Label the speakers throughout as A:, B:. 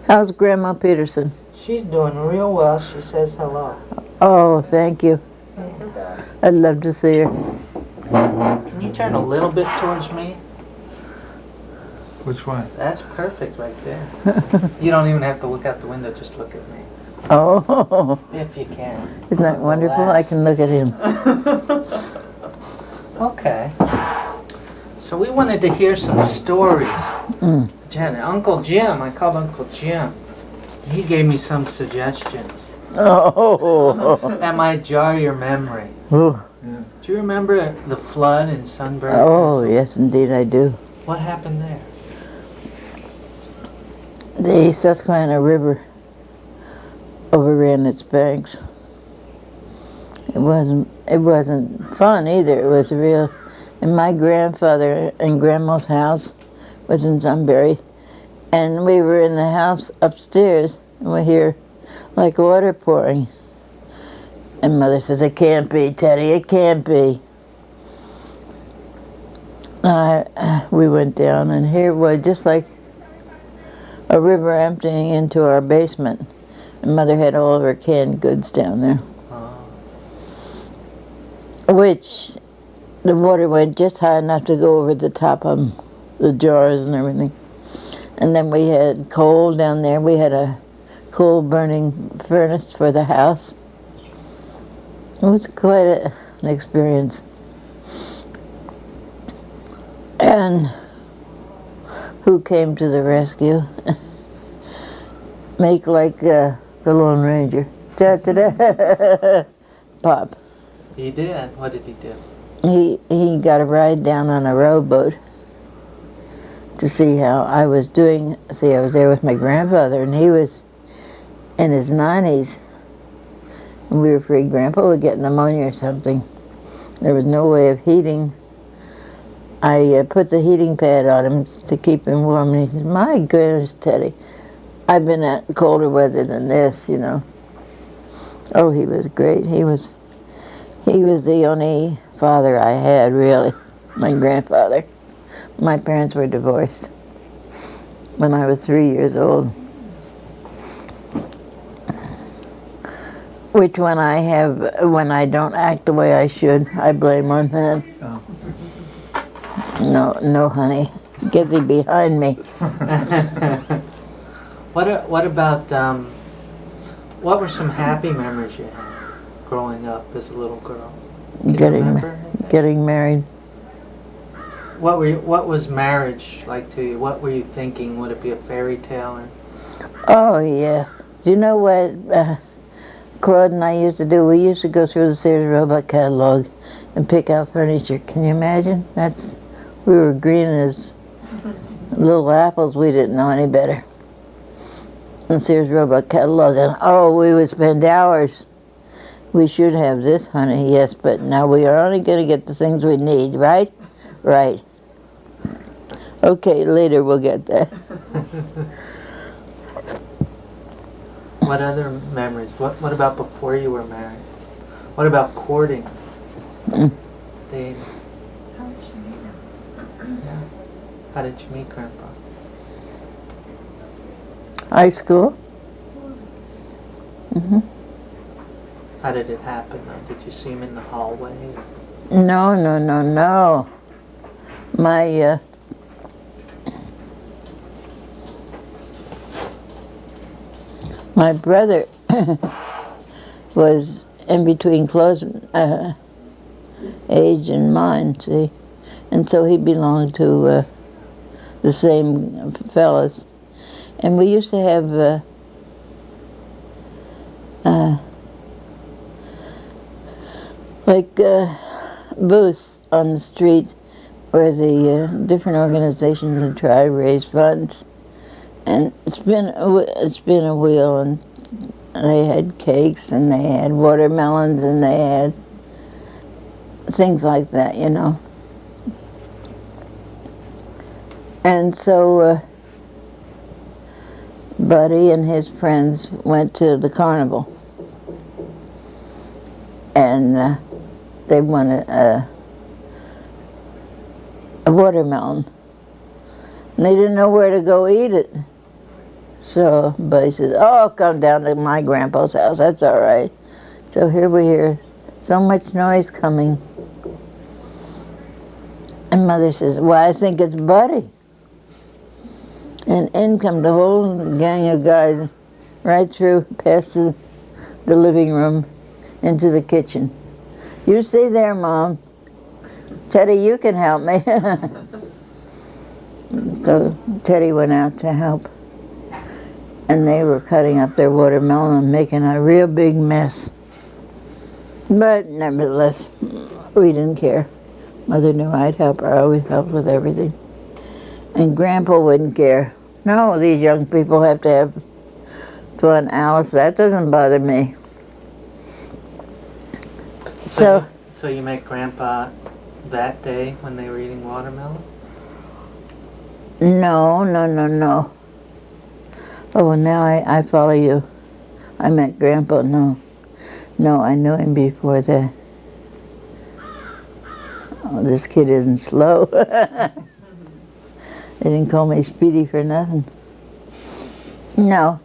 A: How's Grandma Peterson?
B: She's doing real well. She says hello.
A: Oh, thank you. I'd love to see her.
B: Can you turn a little bit towards me?
C: Which one?
B: That's perfect right there. You don't even have to look out the window, just look at me.
A: Oh,
B: If you can.
A: isn't that wonderful? I can look at him.
B: Okay. So we wanted to hear some stories.
A: Mm.
B: Jen, Uncle Jim, I called Uncle Jim. He gave me some suggestions
A: Oh,
B: that might jar your memory.
A: oh,
B: Do you remember the flood in Schwalenberg?
A: oh, yes, indeed I do.
B: What happened there?
A: The Susquehanna River overran its banks. It wasn't fun either. It was real. And my grandfather and grandma's house was in Sunbury, and we were in the house upstairs, and we hear like water pouring. And Mother says, "It can't be, Teddy. It can't be." We went down, and here it was just like a river emptying into our basement. And Mother had all of her canned goods down there, which the water went just high enough to go over the top of the jars and everything. And then we had coal down there. We had a coal burning furnace for the house. It was quite an experience. And who came to the rescue? Make like the Lone Ranger. Da-da-da. Pop.
B: He did. What did he do?
A: He got a ride down on a rowboat to see how I was doing. See, I was there with my grandfather, and he was in his 90s. And we were afraid Grandpa would get pneumonia or something. There was no way of heating. I put the heating pad on him to keep him warm, and he said, "My goodness, Teddy, I've been at colder weather than this, you know." Oh, he was great. He was the only father I had, really, my grandfather. My parents were divorced when I was 3 years old. Which when I don't act the way I should, I blame on that.
C: Oh.
A: No, honey, get thee behind me.
B: What about, what were some happy memories you had growing up as a little girl? Can you remember anything?
A: Getting married.
B: What was marriage like to you? What were you thinking? Would it be a fairy tale? Or?
A: Oh, yes. Do you know what Claude and I used to do? We used to go through the Sears Roebuck catalog and pick out furniture. Can you imagine? We were green as little apples. We didn't know any better. And Sears Roebuck catalog, and oh, we would spend hours. We should have this, honey, yes, but now we are only going to get the things we need, right? Right. Okay, later we'll get that.
B: What other memories? What about before you were married? What about courting? Dave?
D: How did you meet him?
B: Yeah. How did you meet Grandpa?
A: High school. Mm-hmm.
B: How did it happen though? Did you see him in the hallway?
A: No. My brother was in between Claude's age and mine, see? And so he belonged to the same fellas. And we used to have booths on the street where the different organizations would try to raise funds and spin a wheel, and they had cakes and they had watermelons and they had things like that, you know. And so Buddy and his friends went to the carnival, and they won a watermelon. And they didn't know where to go eat it. So Buddy says, oh, come down to my grandpa's house. That's all right. So here we hear so much noise coming. And Mother says, well, I think it's Buddy. And in come the whole gang of guys right through past the living room into the kitchen. You see there, Mom. Teddy, you can help me. So Teddy went out to help. And they were cutting up their watermelon and making a real big mess. But nevertheless, we didn't care. Mother knew I'd help her. I always helped with everything. And Grandpa wouldn't care. No, these young people have to have fun, Alice. That doesn't bother me. So
B: you met Grandpa that day when they were eating watermelon?
A: No. Oh, now I follow you. I met Grandpa, no. No, I knew him before that. Oh, this kid isn't slow. They didn't call me Speedy for nothing. No.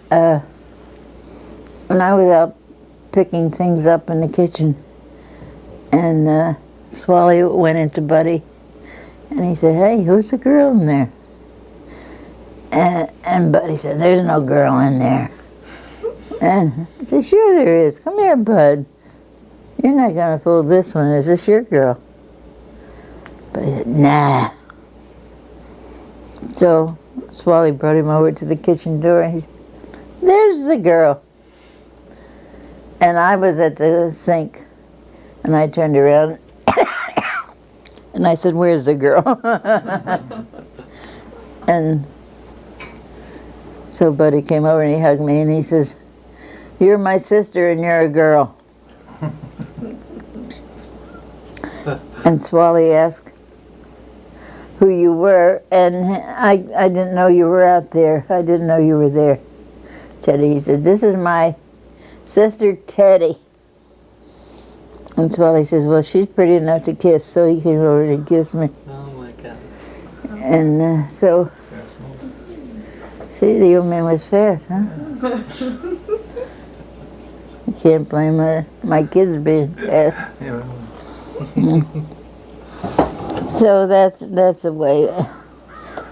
A: When I was out picking things up in the kitchen, and Swally went into Buddy, and he said, hey, who's the girl in there? And Buddy said, there's no girl in there. And I said, sure there is. Come here, Bud. You're not going to fool this one. Is this your girl? But he said, nah. So Swally brought him over to the kitchen door, and he said, there's the girl. And I was at the sink, and I turned around, and I said, where's the girl? And so Buddy came over and he hugged me and he says, you're my sister and you're a girl. And Swally asked who you were, and I didn't know you were out there. I didn't know you were there. Teddy, he said, this is my sister Teddy. And Swally says, well, she's pretty enough to kiss, so he came over and kissed me.
B: Oh my God.
A: And so, see, the old man was fast, huh? You can't blame my kids being fast. So that's the way.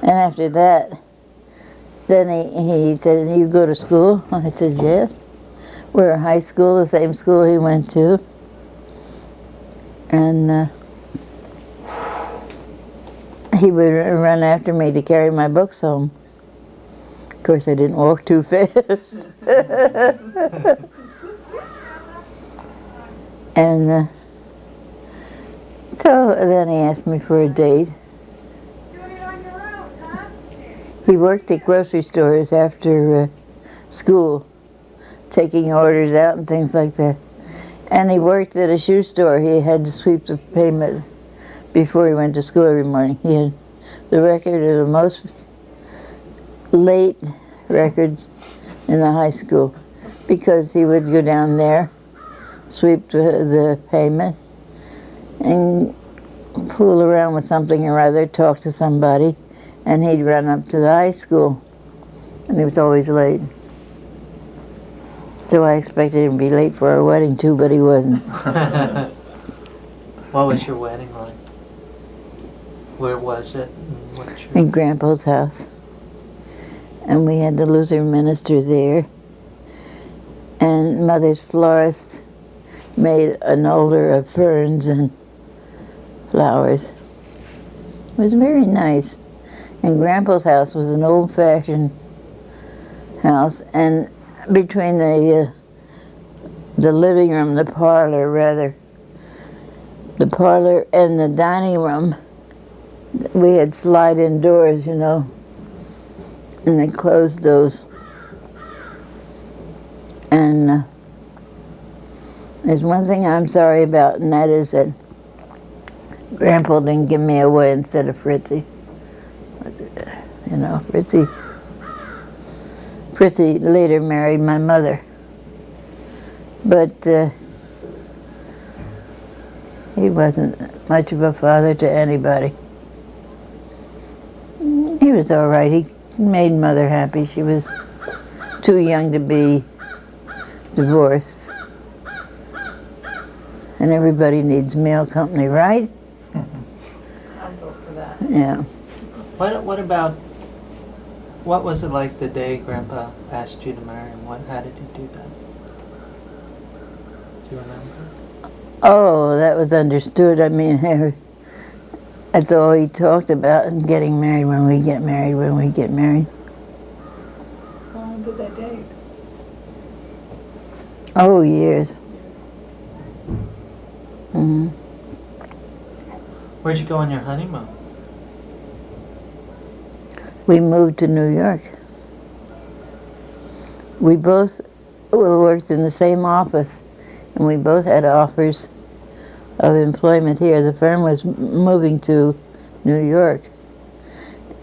A: And after that, then he said, you go to school? I said, yes. We're in high school, the same school he went to. And he would run after me to carry my books home. Of course, I didn't walk too fast. And so then he asked me for a date. He worked at grocery stores after school, taking orders out and things like that. And he worked at a shoe store. He had to sweep the pavement before he went to school every morning. He had the record of the most late records in the high school because he would go down there, sweep the pavement, and fool around with something or other, talk to somebody, and he'd run up to the high school. And he was always late. So I expected him to be late for our wedding too, but he wasn't.
B: What was your wedding like? Where was it? And what church?
A: In Grandpa's house. And we had the Lutheran minister there. And Mother's florist made an altar of ferns and flowers. It was very nice. And Grandpa's house was an old-fashioned house, and between the living room, the parlor and the dining room, we had slide-in doors, and they closed those. And there's one thing I'm sorry about, and that is that Grandpa didn't give me away instead of Fritzy. Fritzy later married my mother. But he wasn't much of a father to anybody. He was all right. He made Mother happy. She was too young to be divorced. And everybody needs male company, right?
D: I'll vote for that.
A: Yeah.
B: What was it like the day Grandpa asked you to marry him? How did you do that? Do you remember?
A: Oh, that was understood. I mean, that's all he talked about, and getting married when we get married, when we get married.
D: How long did they date?
A: Oh, years. Hmm.
B: Where'd you go on your honeymoon?
A: We moved to New York. We both worked in the same office, and we both had offers of employment here. The firm was moving to New York,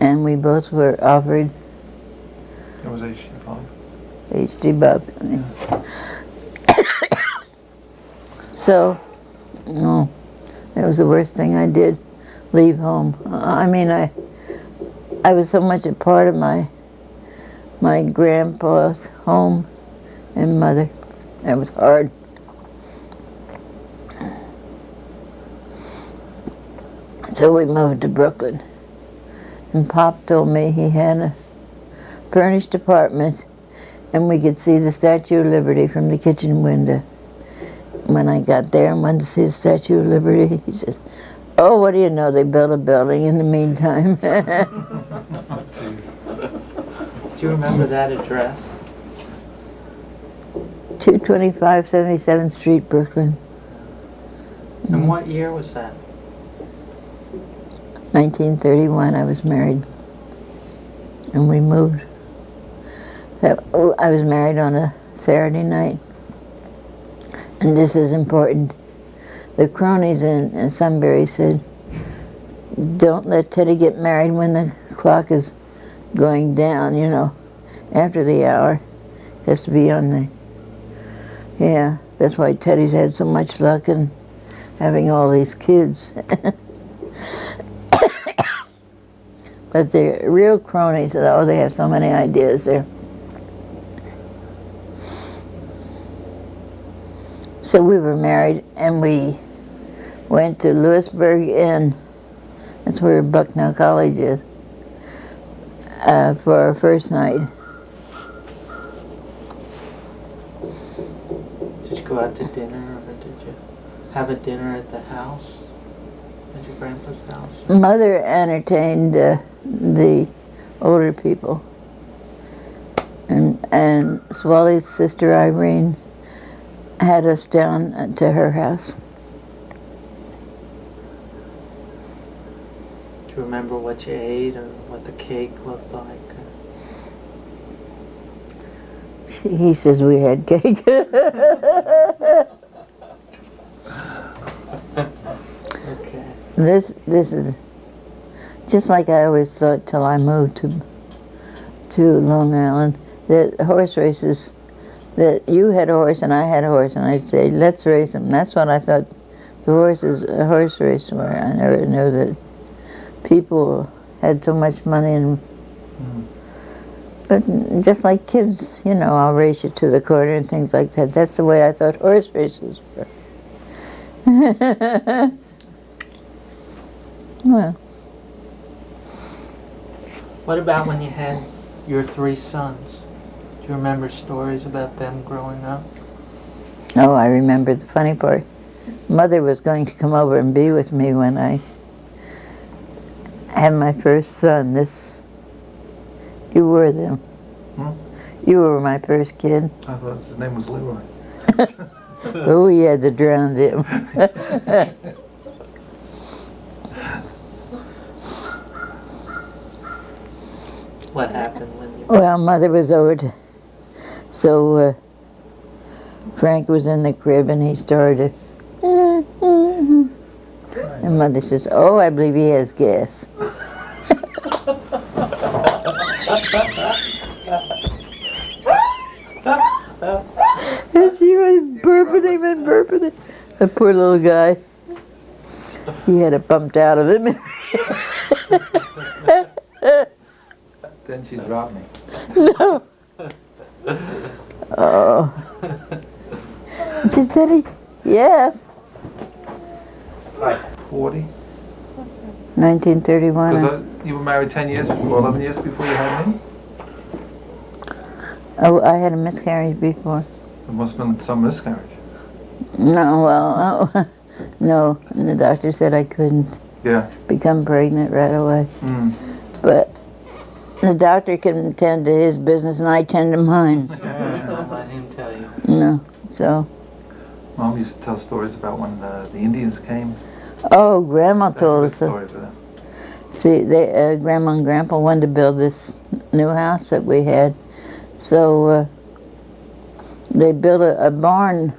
A: and we both were offered
C: It was H.D. Bob.
A: H.D. Bob. So, no, that was the worst thing I did, leave home. I mean, I was so much a part of my grandpa's home and mother. It was hard. So we moved to Brooklyn. And Pop told me he had a furnished apartment and we could see the Statue of Liberty from the kitchen window. When I got there and went to see the Statue of Liberty, he said, "Oh, what do you know? They built a building in the meantime."
B: Do you remember that address?
A: 225 77th Street, Brooklyn.
B: And what year was that?
A: 1931, I was married. And we moved. I was married on a Saturday night. And this is important. The cronies in Sunbury said, "Don't let Teddy get married when the clock is going down, you know, after the hour. It has to be on the..." Yeah, that's why Teddy's had so much luck in having all these kids. But the real cronies said, "Oh, they have so many ideas there." So we were married and we went to Lewisburg Inn. That's where Bucknell College is. For our first night.
B: Did you go out to dinner or did you have a dinner at the house? At your grandpa's house?
A: Mother entertained the older people. And Swally's sister Irene had us down to her house.
B: Do you remember what you ate or what the cake looked like?
A: He says we had cake.
B: Okay.
A: This is just like I always thought till I moved to Long Island, that horse races, that you had a horse and I had a horse, and I'd say, "Let's race them." That's what I thought the horse race were. I never knew that people had so much money and but just like kids, you know, I'll race you to the corner and things like that. That's the way I thought horse races were. Well,
B: What about when you had your 3 sons? Do you remember stories about them growing up?
A: oh, I remember the funny part. Mother was going to come over and be with me when I had my first son. You were them. You were my first kid.
C: I thought his name was Leroy.
A: Oh, we had to drown him.
B: What happened when you...
A: Well, Mother was over so Frank was in the crib and he started. And Mother says, "Oh, I believe he has gas." And she was burping him and burping him. The poor little guy. He had it pumped out of him.
C: Then she dropped me.
A: No. Oh. She said, yes.
C: 40?
A: 1931.
C: Because you were married 10 years or 11 years before you had me?
A: Oh, I had a miscarriage before.
C: There must have been some miscarriage.
A: No, well, oh, no. And the doctor said I couldn't
C: Yeah.
A: become pregnant right away.
C: Mm.
A: But the doctor can tend to his business and I tend to mine.
B: Don't let him tell you.
A: No, so.
C: Mom used to tell stories about when the Indians came.
A: Oh, Grandma
C: That's a
A: told
C: good
A: us.
C: story for them.
A: See, Grandma and Grandpa wanted to build this new house that we had. So they built a barn.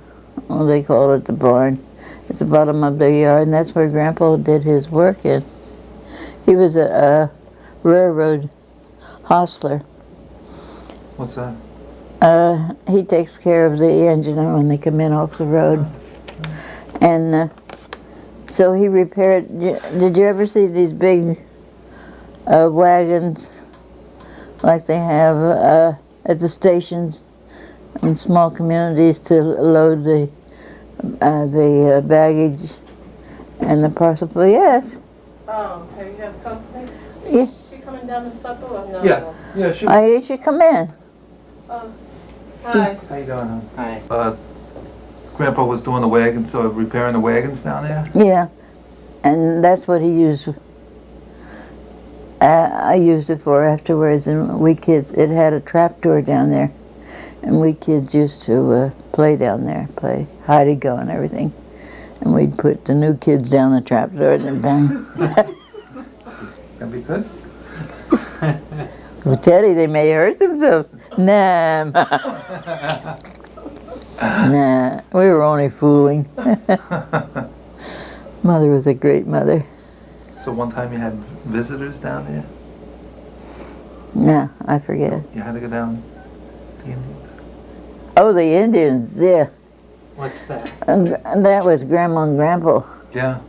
A: Well, they call it the barn. It's the bottom of their yard, and that's where Grandpa did his work in. He was a railroad hostler.
C: What's that?
A: He takes care of the engine when they come in off the road. And so he repaired, did you ever see these big wagons like they have at the stations in small communities to load the baggage and the parcel? Well, yes.
E: Oh, okay, you have company?
A: Yeah.
E: Is she coming down the supper or no?
C: Yeah, sure.
A: You should come in.
E: Hi.
C: How you doing, hon?
B: Hi.
C: Grandpa was doing the wagons, so repairing the wagons down there?
A: Yeah, and that's what he used. I used it for afterwards, and we kids, it had a trap door down there, and we kids used to play down there, play hide-and-go and everything. And we'd put the new kids down the trap door and then bang.
C: That'd be good.
A: Well, Teddy, they may hurt themselves. Nah. Nah, we were only fooling. Mother was a great mother.
C: So one time you had visitors down there?
A: Nah, I forget.
C: You had to go down the Indians?
A: Oh, the Indians, yeah.
B: What's that?
A: And that was Grandma and Grandpa.
C: Yeah.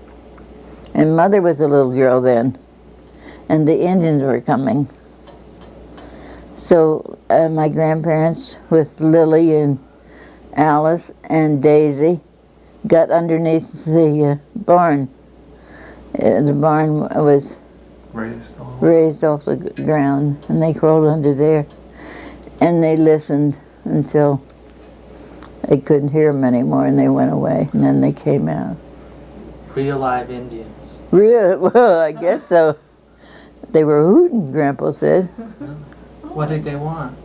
A: And Mother was a little girl then. And the Indians were coming. So my grandparents with Lily and Alice and Daisy got underneath the barn. The barn was raised off the ground, and they crawled under there. And they listened until they couldn't hear them anymore, and they went away, and then they came out.
B: Real live Indians.
A: Real? Well, I guess so. They were hooting, Grandpa said.
B: What did they want?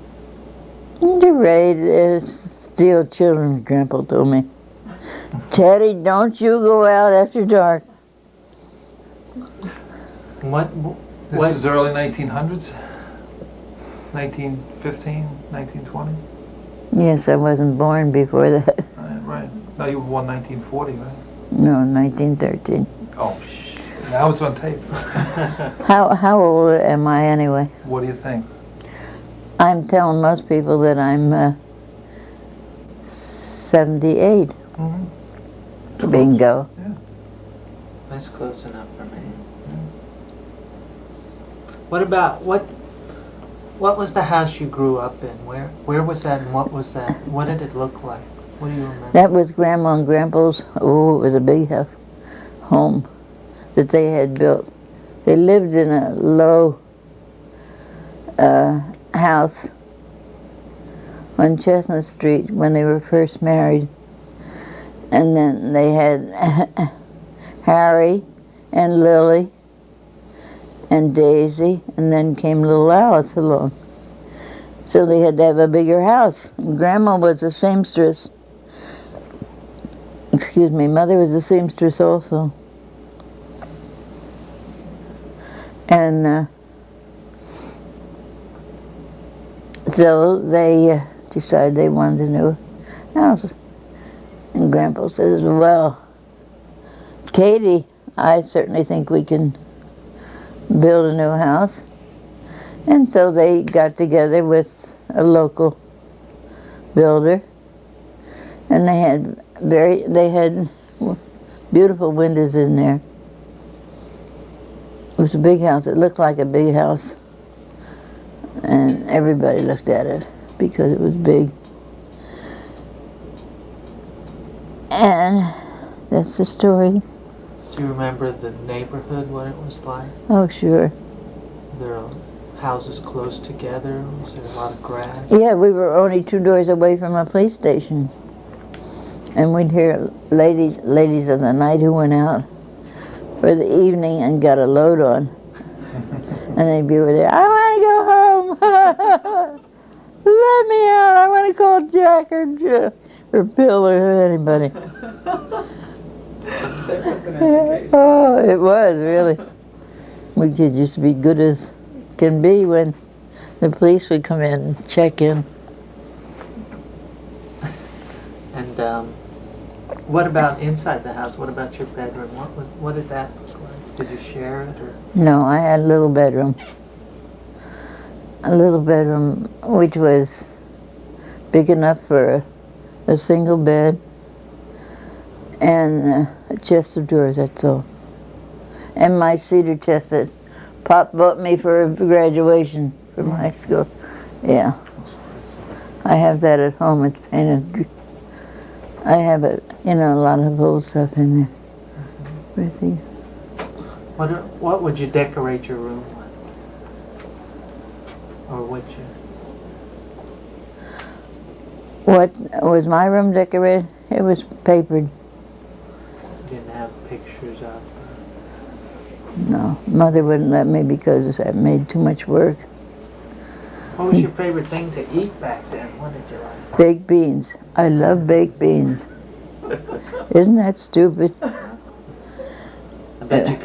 A: They're ready to steal children, Grandpa told me. Teddy, don't you go out after dark.
C: This is early 1900s? 1915, 1920?
A: Yes, I wasn't born before that.
C: Right. No, you were born 1940, right?
A: No, 1913.
C: Oh, now it's on tape.
A: How old am I anyway?
C: What do you think?
A: I'm telling most people that I'm 78.
C: Mm-hmm.
A: Bingo.
C: Yeah.
B: That's close enough for me. What about what was the house you grew up in? Where was that, and what was that? What did it look like? What do you remember?
A: That was Grandma and Grandpa's. Oh, it was a big home that they had built. They lived in a low house on Chestnut Street when they were first married. And then they had Harry and Lily and Daisy, and then came little Alice along. So they had to have a bigger house. And Grandma was a seamstress. Excuse me, Mother was a seamstress also. And so they decided they wanted a new house. And Grandpa says, well, Katie, I certainly think we can build a new house. And so they got together with a local builder, and they had beautiful windows in there. It was a big house. It looked like a big house. And everybody looked at it because it was big. And that's the story.
B: Do you remember the neighborhood, what it was like?
A: Oh, sure.
B: Were there houses close together? Was there a lot of grass?
A: Yeah, we were only 2 doors away from a police station. And we'd hear ladies of the night who went out for the evening and got a load on. And they'd be over there, I want to go home. Let me out. I want to call Jack or Bill or anybody.
D: That was an education.
A: Oh, it was, really. We kids used to be good as can be when the police would come in and check in.
B: And what about inside the house? What about your bedroom? What did that look like? Did you share it? Or?
A: No, I had a little bedroom. A little bedroom which was big enough for a single bed and a chest of drawers, that's all. And my cedar chest that Pop bought me for graduation from high school. Yeah. I have that at home. It's painted. I have a lot of old stuff in there. Where's he?
B: What would you decorate your room with? Or would you?
A: What was my room decorated? It was papered.
B: You didn't have pictures up?
A: No, Mother wouldn't let me because that made too much work.
B: What was your favorite thing to eat back then? What did you like?
A: Baked beans. I love baked beans. Isn't that stupid?
B: I bet you